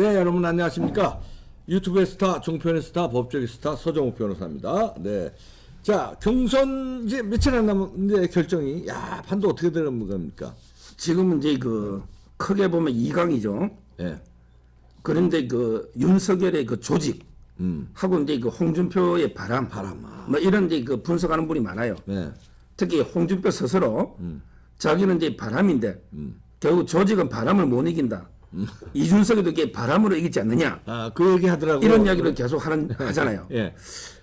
네, 여러분 안녕하십니까? 유튜브의 스타, 종편의 스타, 법적의 스타 서정욱 변호사입니다. 네, 자 경선 이제 며칠 안 남았는데 결정이 판도 어떻게 되는 겁니까? 지금은 이제 그 크게 보면 2강이죠. 네, 그런데 그 윤석열의 그 조직 하고 이제 그 홍준표의 바람, 뭐 이런 데 그 분석하는 분이 많아요. 네, 특히 홍준표 스스로 자기는 이제 바람인데 결국 조직은 바람을 못 이긴다. 이준석이도 이게 바람으로 이기지 않느냐. 그 얘기 하더라고요. 이런 이야기를 계속 하잖아요. 예,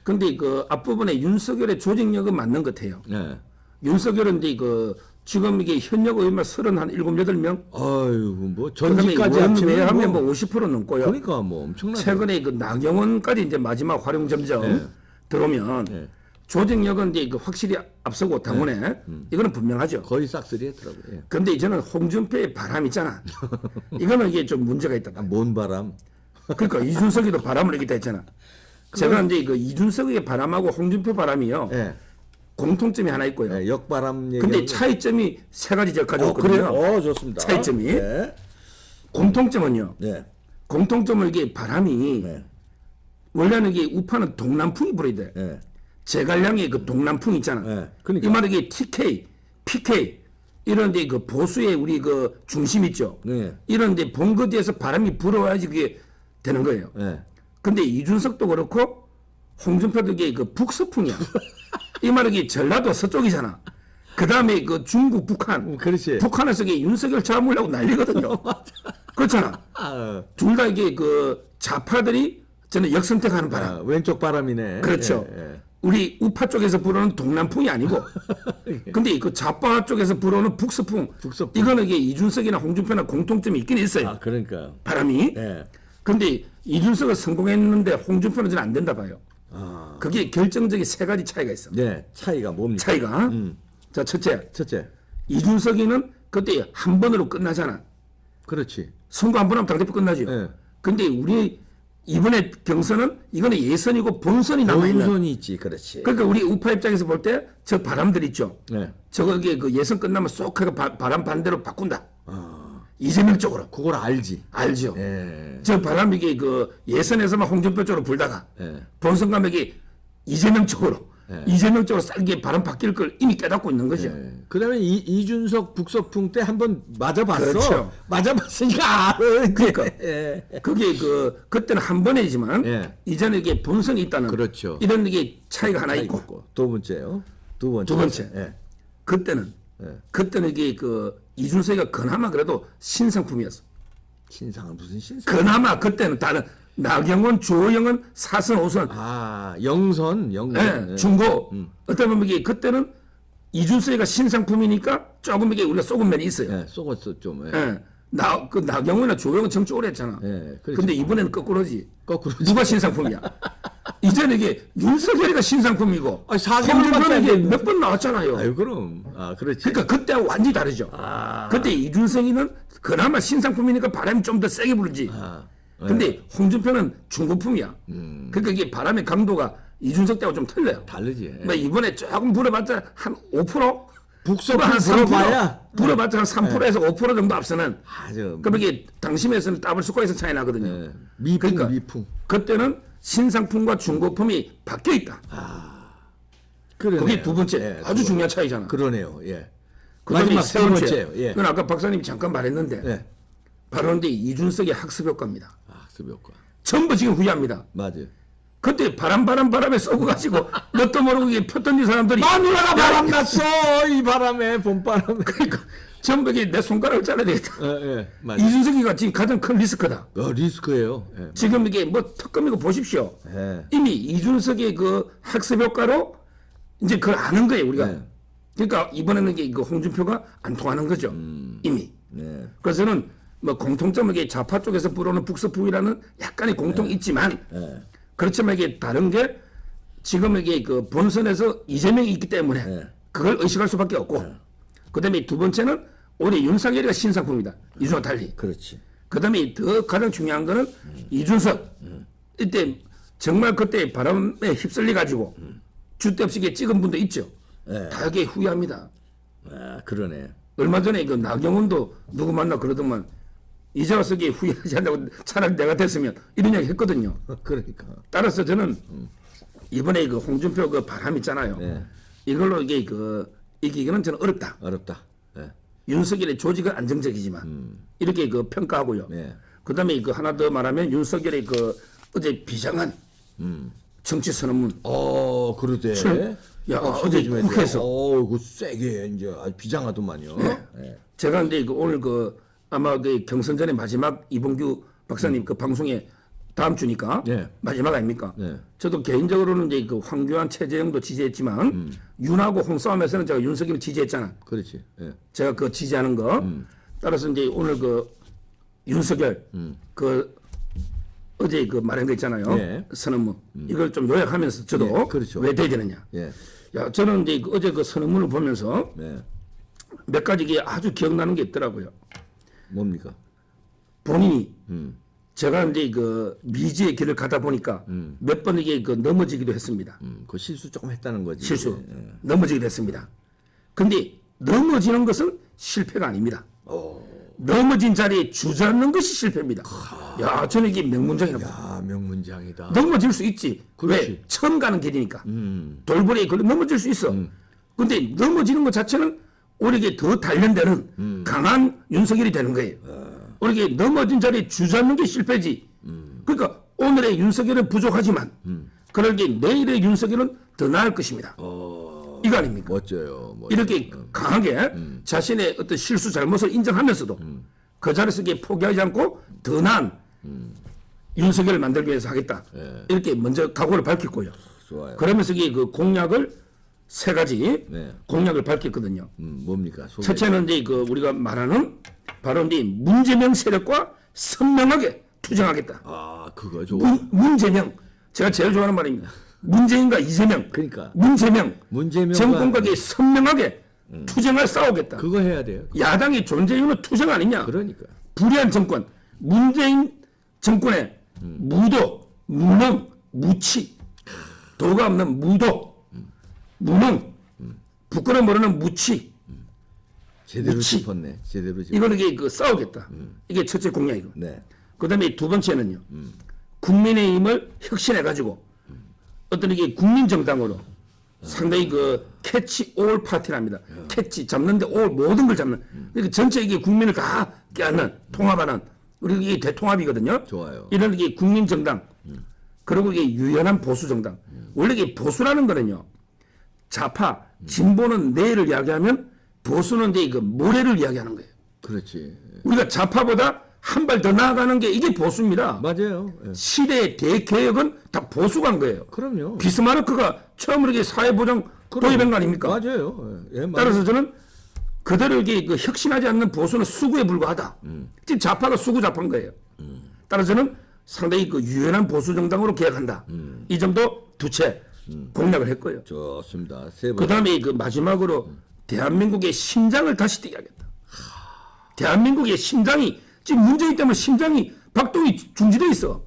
근데 그 앞부분에 윤석열의 조직력은 맞는 것 같아요. 네. 윤석열은 이제 그 지금 이게 현역 의원만 37, 8명. 아유, 뭐 그다음에 전직까지 원외하면 뭐 50% 넘고요. 그러니까 뭐 엄청나죠. 최근에 그 나경원까지 이제 마지막 활용 점점 예. 들어오면 예. 조직력은 이제 그 확실히 앞서고 당원에 이거는 분명하죠. 거의 싹쓸이 했더라고요. 예. 그런데 저는 홍준표의 바람 있잖아. 이거는 이게 좀 문제가 있다. 뭔 바람? 그러니까 이준석이도 바람을 이기다 했잖아. 제가 이제 그 이준석의 바람하고 홍준표 바람이요. 예. 공통점이 하나 있고요. 예, 역바람 얘기. 근데 차이점이 세 가지 제가 가져왔거든요. 그래요? 좋습니다. 차이점이. 네. 공통점은요. 네. 공통점은 이게 바람이 네. 원래는 이게 우파는 동남풍이 불어야 돼. 네. 제갈량의 그 동남풍 있잖아. 네, 그러니까. 이 말은 이게 TK, PK 이런데 그 보수의 우리 그 중심 있죠. 네. 이런데 본거지에서 바람이 불어와야지 그게 되는 거예요. 네. 근데 이준석도 그렇고 홍준표도 이게 그 북서풍이야. 이 말은 이게 전라도 서쪽이잖아. 그 다음에 그 중국, 북한. 그렇지. 북한에서 이게 윤석열 잡으려고 난리거든요. 그렇잖아. 둘 다 이게 그 좌파들이 저는 역선택하는 바람. 왼쪽 바람이네. 그렇죠. 예, 예. 우리 우파 쪽에서 불어오는 동남풍이 아니고, 근데 그 좌파 쪽에서 불어오는 북서풍. 북서풍. 이거는 이게 이준석이나 홍준표나 공통점이 있긴 있어요. 그러니까. 바람이. 예. 근데 이준석은 성공했는데 홍준표는 저는 안 된다 봐요. 그게 결정적인 세 가지 차이가 있어. 네, 차이가 뭡니까? 차이가. 자, 첫째. 첫째. 이준석이는 그때 한 번으로 끝나잖아. 그렇지. 선거 한 번 하면 당대표 끝나죠. 네. 근데 우리 이번에 경선은 이거는 예선이고 본선이 남아있는. 본선이 있지. 그렇지. 그러니까 우리 우파 입장에서 볼 때 저 바람들 있죠. 네. 저거게 그 예선 끝나면 쏙 하고 바람 반대로 바꾼다. 이재명 쪽으로. 그걸 알지. 알죠. 예. 저 바람 이게 그 예선에서만 홍준표 쪽으로 불다가 예. 본선 가면 이게 이재명 쪽으로. 예. 이재명 쪽으로 쌀게 바람 바뀔 걸 이미 깨닫고 있는 거죠. 예. 그다음에 이준석 북서풍 때 한번 맞아봤어. 그렇죠. 맞아봤으니까 알아. 그러니까 예. 그게 그때는 한 번이지만 예. 이제는 이게 본선이 있다는 그렇죠. 이런 게 차이가 하나 있고 두 번째요. 두 번째. 두 번째. 예. 그때는 이게 그 이준석이가 그나마 그래도 신상품이었어. 신상은 무슨 신상? 그나마 그때는 다른 나경원, 조영은 4선, 5선, 영선. 예, 예. 중고. 어떻게 보면 이게 그때는 이준석이가 신상품이니까 조금 이게 우리가 속은 면이 있어요. 예, 속았어 좀. 예. 예. 그 나경원이나 조영은 정치 오래 했잖아. 예, 그렇지. 근데 이번에는 거꾸로지. 거꾸로지. 누가 신상품이야? 이제는 이게 윤석열이가 신상품이고 아니, 4개월밖에 안 홍준표는 이게 됐는데. 몇 번 나왔잖아요. 아유 그럼. 그렇지. 그러니까 그때와 완전히 다르죠. 그때 이준석이는 그나마 신상품이니까 바람이 좀 더 세게 불지. 근데 홍준표는 중고품이야. 그러니까 이게 바람의 강도가 이준석 때하고 좀 틀려요. 다르지. 뭐 이번에 조금 불어봤자 한 5%? 북서풍 한 3%? 불어봐야. 불어봤자 한 3%에서 5% 정도 앞서는. 아주. 그럼 이게 당심에서는 더블 스코어에서 차이 나거든요. 예. 미풍, 그러니까 미풍. 그때는 신상품과 중고품이 바뀌어 있다. 그러네요. 그게 두 번째 예, 아주 중요한 차이잖아. 그러네요. 예. 그다음에 마지막 세 세 번째. 번째요. 예. 그건 아까 박사님이 잠깐 말했는데 예. 바로 근데 이준석의 학습 효과입니다. 학습 효과. 전부 지금 후회합니다. 맞아요. 그때 바람에 쏘고가지고 뭣도 모르고 이게 표 던진 사람들이 마누라가 바람 났어. 이 바람에 봄바람에. 그러니까 전부 이게 내 손가락을 잘라야 되겠다. 예. 맞아. 이준석이가 지금 가장 큰 리스크다. 리스크예요. 예. 지금 이게 뭐 특검이고 보십시오. 예. 이미 이준석의 그 학습 효과로 이제 그걸 아는 거예요 우리가. 네. 그러니까 이번에는 이게 그 홍준표가 안 통하는 거죠. 이미. 네. 그래서 저는 뭐 공통점은 이게 좌파 쪽에서 불어오는 북서풍이라는 약간의 공통이 있지만 예. 그렇지만 이게 다른 게 지금 이게 그 본선에서 이재명이 있기 때문에 네. 그걸 의식할 수밖에 없고 그다음에 두 번째는 올해 윤석열이가 신상품이다. 이준석 달리. 그렇지. 그다음에 더 가장 중요한 거는 이준석 이때 정말 그때 바람에 휩쓸려 가지고 주대 없이 이게 찍은 분도 있죠. 네. 다 이게 후회합니다. 그러네. 얼마 전에 그 나경원도 누구 만나 그러더만 이제 와서 이게 후회하지 않다고 차라리 내가 됐으면 이런 이야기 했거든요. 그러니까. 따라서 저는 이번에 그 홍준표 그 바람 있잖아요. 예. 이걸로 이게 이기기는 저는 어렵다. 어렵다. 예. 윤석열의 조직은 안정적이지만 이렇게 그 평가하고요. 예. 그다음에 그 하나 더 말하면 윤석열의 그 어제 비장한 정치 선언문. 그러대. 야, 소개 어제 좀 해줘. 국회에서. 그 세게 이제 아주 비장하더만요. 예. 제가 근데 그 오늘 그 아마 그 경선 전에 마지막 이봉규 박사님 그 방송에 다음 주니까 예. 마지막 아닙니까? 예. 저도 개인적으로는 이제 그 황교안 최재형도 지지했지만 윤하고 홍싸움에서는 제가 윤석열을 지지했잖아. 그렇지. 예. 제가 그 지지하는 거. 따라서 이제 오늘 그 윤석열 그 어제 그 말한 거 있잖아요. 예. 선언문 이걸 좀 요약하면서 저도 예, 그렇죠. 왜 돼야 되느냐. 예. 야 저는 이제 그 어제 그 선언문을 보면서 네. 몇 가지 이게 아주 기억나는 게 있더라고요. 뭡니까? 본인이 제가 이제 그 미지의 길을 가다 보니까 몇 번 이게 그 넘어지기도 했습니다. 그 실수 조금 했다는 거지. 실수 예. 넘어지기도 했습니다. 근데 넘어지는 것은 실패가 아닙니다. 넘어진 자리에 주저앉는 것이 실패입니다. 야 저는 이게 명문장이라고. 야, 명문장이다. 넘어질 수 있지. 그렇지. 왜? 처음 가는 길이니까. 돌고래에 걸려 넘어질 수 있어. 근데 넘어지는 것 자체는 우리에게 더 단련되는 강한 윤석열이 되는 거예요. 우리에게 넘어진 자리에 주저앉는 게 실패지. 그러니까 오늘의 윤석열은 부족하지만 그러기에 내일의 윤석열은 더 나을 것입니다. 이거 아닙니까? 멋져요. 이렇게 강하게 자신의 어떤 실수 잘못을 인정하면서도 그 자리에서 이게 포기하지 않고 더 나은 윤석열을 만들기 위해서 하겠다. 이렇게 먼저 각오를 밝혔고요. 좋아요. 그러면서 이게 그 공약을 세 가지 네. 공약을 밝혔거든요. 뭡니까? 소개. 첫째는 이제 그 우리가 말하는 바로 이제 문재명 세력과 선명하게 투쟁하겠다. 그거 좋아. 문재명 제가 제일 좋아하는 말입니다. 문재인과 이재명. 그러니까. 문재명 정권과의 선명하게 투쟁을 싸우겠다. 그거 해야 돼요. 야당의 존재 이유는 투쟁 아니냐? 그러니까. 불의한 정권, 문재인 정권의 무도, 무능, 무치, 도가 없는 무도, 무능, 부끄러움 모르는 무치, 제대로 무치. 짚었네. 제대로 짚. 이거는 이게 그 싸우겠다. 이게 첫째 공약이고. 네. 그다음에 두 번째는요. 국민의힘을 혁신해가지고 어떤 이게 국민정당으로 상당히 그 캐치 올 파티랍니다. 캐치 잡는데 올 모든 걸 잡는. 그러니까 전체 이게 국민을 다 깨닫는 통합하는 우리 이게 대통합이거든요. 좋아요. 이런 게 국민정당 그리고 이게 유연한 보수정당. 원래 이게 보수라는 거는요. 좌파 진보는 내일을 이야기하면 보수는 이제 그 모레를 이야기하는 거예요. 그렇지. 우리가 좌파보다 한 발 더 나아가는 게 이게 보수입니다. 맞아요. 예. 시대의 대개혁은 다 보수가 한 거예요. 그럼요. 비스마르크가 처음으로 이게 사회보장 도입한 거 아닙니까? 맞아요. 예, 맞아요. 따라서 저는 그대로 이게 그 혁신하지 않는 보수는 수구에 불과하다. 지금 좌파가 수구 좌파인 거예요. 따라서 저는 상당히 그 유연한 보수 정당으로 개혁한다. 이 점도 두 채 공략을 했고요. 좋습니다. 세 번. 그 다음에 그 마지막으로 대한민국의 심장을 다시 뛰게 하겠다. 대한민국의 심장이 지금 문재인 때문에 심장이 박동이 중지돼 있어.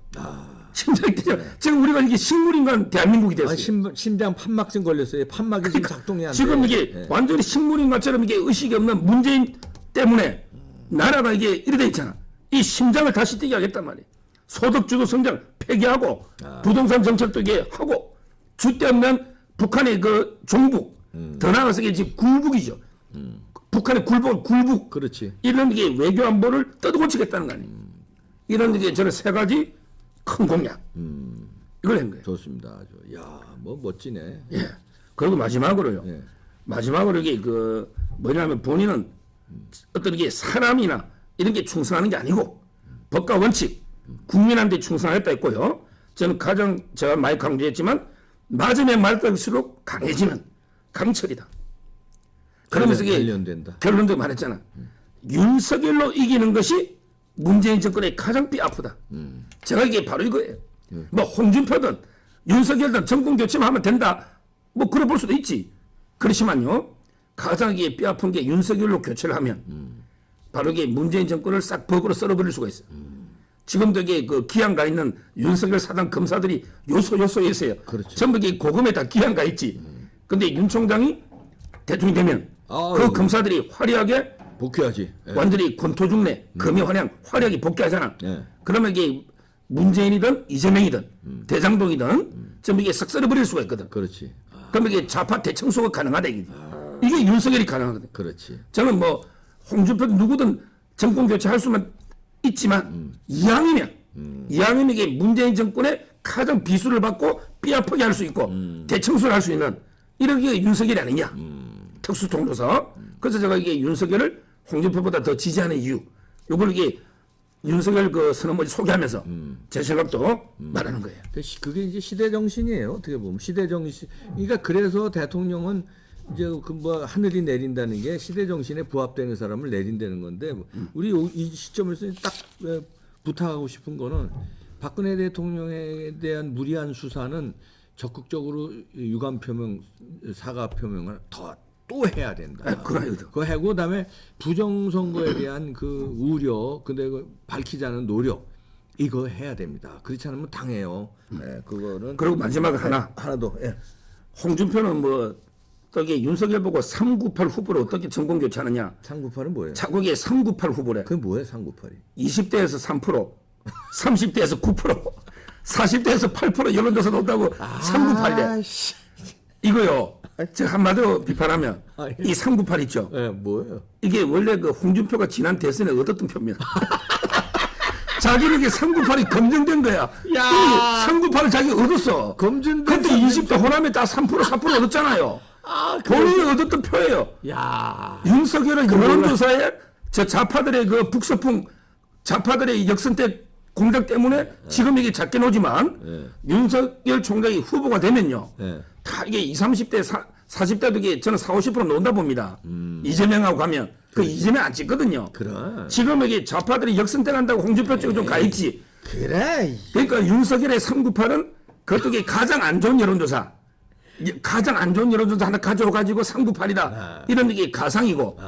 심장이 뛰잖아. 지금 우리가 이게 식물인간 대한민국이 됐어요. 심장 판막증 걸렸어요. 판막이 지금 작동이 안 돼. 지금 이게 완전히 식물인간처럼 이게 의식이 없는 문재인 때문에 나라가 이게 이래 돼 있잖아. 이 심장을 다시 뛰게 하겠단 말이에요. 소득주도 성장 폐기하고 부동산 정책도 이게 하고 주대 없는 북한의 그 종북 더 나아가서 이게 지금 굴북이죠. 북한의 굴북 그렇지. 이런 게 외교 안보를 뜯어고치겠다는 거 아니에요. 이런 게 저는 세 가지 큰 공약 이걸 한 거예요. 좋습니다. 아주. 야, 뭐 멋지네. 예. 그리고 마지막으로요. 예. 마지막으로 이게 그 뭐냐면 본인은 어떤 게 사람이나 이런 게 충성하는 게 아니고 법과 원칙, 국민한테 충성하겠다 했고요. 저는 가장 제가 많이 강조했지만 맞으면 말할수록 강해지는 강철이다. 그러면서 이게 관련된다. 결론도 말했잖아. 윤석열로 이기는 것이 문재인 정권의 가장 뼈 아프다. 제가 이게 바로 이거예요. 뭐 홍준표든 윤석열든 정권 교체만 하면 된다. 뭐 그래 볼 수도 있지. 그렇지만요. 가장 이게 뼈 아픈 게 윤석열로 교체를 하면 바로 이게 문재인 정권을 싹 버그로 썰어버릴 수가 있어요. 지금도 이게 그 기한 가 있는 윤석열 사당 검사들이 요소에 있어요. 그렇죠. 전부 이게 고금에 다 기한 가 있지. 근데 윤 총장이 대통령이 되면 그 아유. 검사들이 화려하게 복귀하지. 예. 완전히 권토중래, 금이환양, 화력이 복귀하잖아. 예. 그러면 이게 문재인이든 이재명이든 대장동이든 좀 이게 싹 썰어버릴 수가 있거든. 그렇지. 그럼 이게 좌파 대청소가 가능하다 이게. 이게 윤석열이 가능하거든. 그렇지. 저는 뭐 홍준표 누구든 정권 교체할 수만 있지만 이왕이면 이게 문재인 정권의 가장 비수를 받고 삐아프게 할 수 있고 대청소를 할 수 있는 이런 게 윤석열이 아니냐. 특수통로서. 그래서 제가 이게 윤석열을 홍준표보다 더 지지하는 이유. 요걸 이게 윤석열 그 선언문을 소개하면서 제 생각도 말하는 거예요. 그게 이제 시대 정신이에요. 어떻게 보면 시대 정신. 그러니까 그래서 대통령은 이제 그 뭐 하늘이 내린다는 게 시대 정신에 부합되는 사람을 내린다는 건데 우리 이 시점에서 딱 부탁하고 싶은 거는 박근혜 대통령에 대한 무리한 수사는 적극적으로 유감 표명, 사과 표명을 또 해야 된다. 그거 하고 그다음에 부정선거에 대한 그 우려, 근데 밝히자는 노력 이거 해야 됩니다. 그렇지 않으면 당해요. 네, 그거는. 그리고 마지막 하나 더. 예. 홍준표는 뭐 저기 윤석열 보고 398 후보를 어떻게 정권 교체하느냐. 398은 뭐예요? 자국의 398 후보래. 그게 뭐예요, 398이? 20대에서 3%, 30대에서 9%, 40대에서 8% 여론조사 넣었다고 398래. 이거요. 제가 한마디로 비판하면 예. 이 398 있죠. 예, 뭐예요? 이게 원래 그 홍준표가 지난 대선에 얻었던 표입니다. 자기는 이게 398이 검증된 거야. 야. 398을 자기 얻었어. 검증된 그때 20대 호남에 다 3%, 4% 얻었잖아요. 본인이 얻었던 표예요. 야. 윤석열은 여론조사에 저 좌파들의 그 북서풍 좌파들의 역선택 공작 때문에 지금 이게 작게 나오지만 윤석열 총장이 후보가 되면요. 다 이게 20, 30대, 40대도 이게 저는 40, 50% 나온다 봅니다. 이재명하고 가면. 그 이재명 안 찍거든요. 그래. 지금 이게 좌파들이 역선택한다고 홍준표 쪽에 좀 가있지. 그래. 그러니까 윤석열의 398은 그쪽에 가장 안 좋은 여론조사. 가장 안 좋은 여론조사 하나 가져와가지고 398이다. 이런 게 가상이고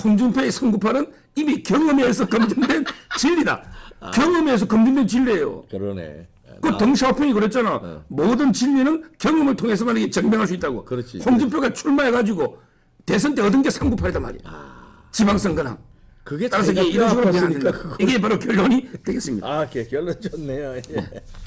홍준표의 398은 이미 경험에서 검증된 진리다. 경험에서 검증된 진리예요. 그러네. 그 덩샤오핑이 그랬잖아. 모든 진리는 경험을 통해서만 이게 증명할 수 있다고. 그렇지. 홍준표가 출마해가지고 대선 때 얻은 게 398이단 말이야. 지방선거나. 그게 따라서 자기가 이게 이런 식으로 뼈 아팠으니까 되는 이게 바로 결론이 되겠습니다. 아, 결론 좋네요. 예.